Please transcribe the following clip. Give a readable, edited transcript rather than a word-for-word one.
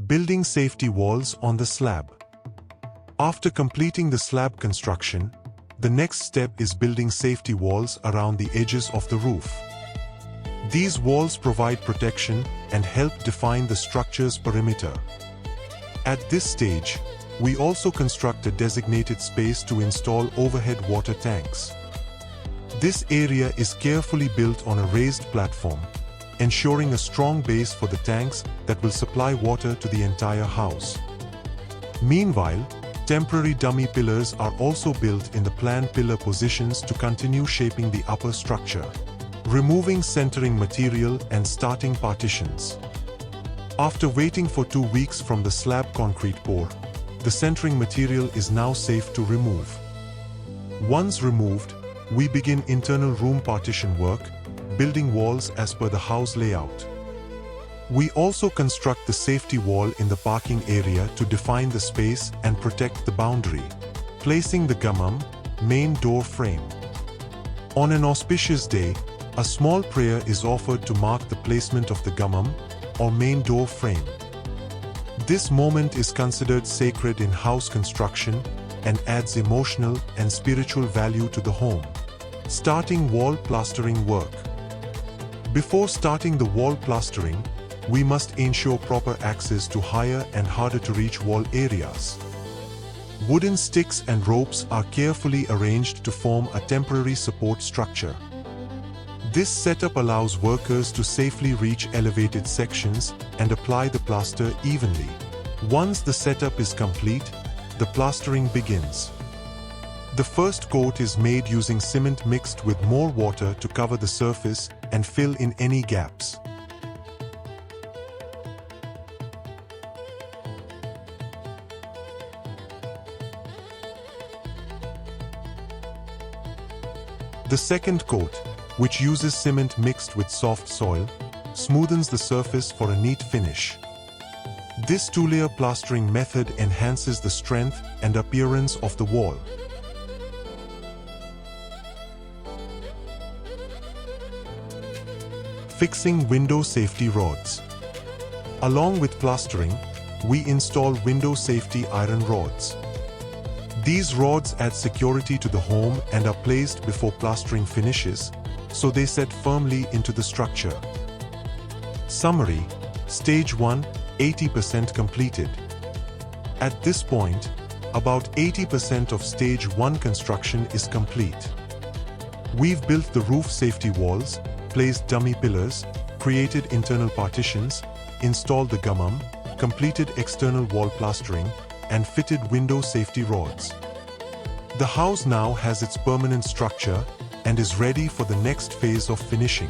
Building safety walls on the slab. After completing the slab construction, the next step is building safety walls around the edges of the roof. These walls provide protection and help define the structure's perimeter. At this stage, we also construct a designated space to install overhead water tanks. This area is carefully built on a raised platform, ensuring a strong base for the tanks that will supply water to the entire house. Meanwhile, temporary dummy pillars are also built in the planned pillar positions to continue shaping the upper structure. Removing centering material and starting partitions. After waiting for 2 weeks from the slab concrete pour, the centering material is now safe to remove. Once removed, we begin internal room partition work, building walls as per the house layout. We also construct the safety wall in the parking area to define the space and protect the boundary, placing the Gummam main door frame. On an auspicious day, a small prayer is offered to mark the placement of the Gummam or main door frame. This moment is considered sacred in house construction and adds emotional and spiritual value to the home. Starting wall plastering work. Before starting the wall plastering, we must ensure proper access to higher and harder to reach wall areas. Wooden sticks and ropes are carefully arranged to form a temporary support structure. This setup allows workers to safely reach elevated sections and apply the plaster evenly. Once the setup is complete, the plastering begins. The first coat is made using cement mixed with more water to cover the surface and fill in any gaps. The second coat, which uses cement mixed with soft soil, smoothens the surface for a neat finish. This two-layer plastering method enhances the strength and appearance of the wall. Fixing window safety rods. Along with plastering, we install window safety iron rods. These rods add security to the home and are placed before plastering finishes, so they set firmly into the structure. Summary: Stage 1, 80% completed. At this point, about 80% of Stage 1 construction is complete. We've built the roof safety walls, placed dummy pillars, created internal partitions, installed the Gummam, completed external wall plastering, and fitted window safety rods. The house now has its permanent structure and is ready for the next phase of finishing.